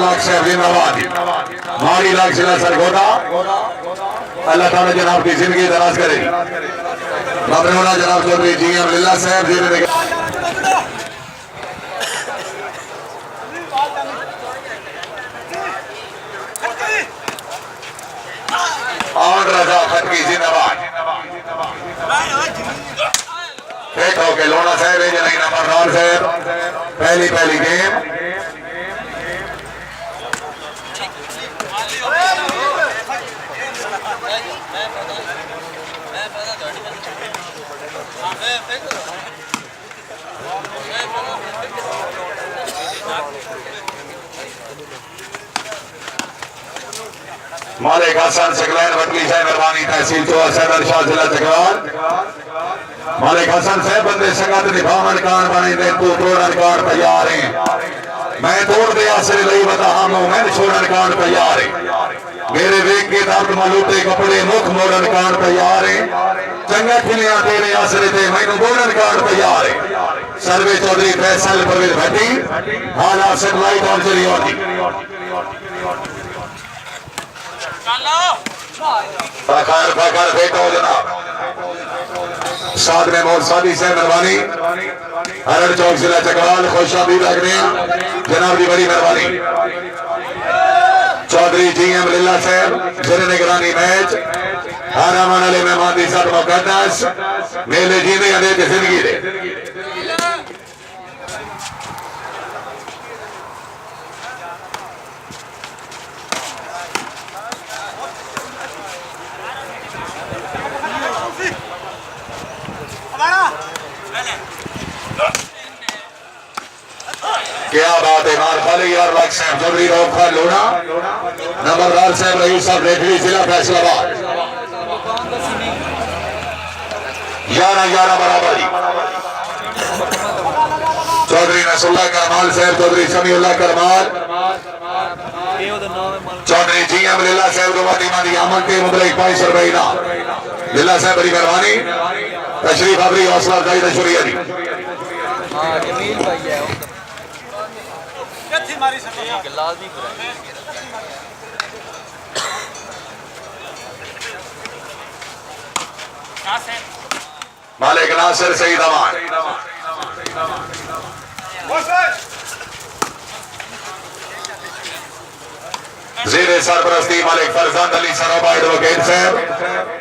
लाख साहब जिंदाबाद। माड़ी लाख जिला सरगोदा। अल्लाह ताला जनाब की जिंदगी दराज करे। बाबरौला जनाब चौधरी जी एम लीला साहब जी ने और रजा फटकी जिंदाबाद। फिट होके लोना साहब नहीं नंबर 9 साहब पहली गेम मालिक हसन सकलैन वकली साहब मेहरबानी तहसील चौहा सदर शाह जिला चकवाल। मालिक हसन साहब बंदे संगत निभावन कान बने दे तू तोड़न कान तैयार है। मैं तोड़ दे आसरे लई बता हम मैं छोड़न कान तैयार है। मेरे वेग के दर्द मलूटे कपड़े मुख मोड़न कान तैयार है। चंगा खिलिया तेरे आसरे ते मैनू बोड़न कान तैयार है। सर्वे चौधरी फैसल परवेज भट्टी हालात सैटेलाइट और चली होती फखर बेटो जनाब साथ में मोहम्मद सादी से मेहरबानी हरड़ चौक जिला चकवाल खुशाबीद लगने जनाब की बड़ी मेहरबानी। चौधरी जी एम लीला साहब जिन्हें निगरानी मैच हारामान अली मेहमान दी साथ मुकद्दस मेले जीने अदे जिंदगी दे क्या बात है मार खाली यार लाख साहब चौधरी रोखा लोना नंबरदार साहब रईस साहब रेखड़ी जिला फैसलाबाद 11-11 बराबरी। चौधरी नसुल्ला करमाल साहब चौधरी समीउल्लाह करमाल चौधरी जी एम लीला साहब रुवाती मादी आमन के मुबलक 500 रुपए इनाम लीला साहब बड़ी मेहरबानी तशरीफ अबरी हौसला अफजाई शुक्रिया जी। मालिक नासिर सईद अमान ज़ेरे सरपरस्ती मालिक फरजान अली सरोबा एडवोकेट साहब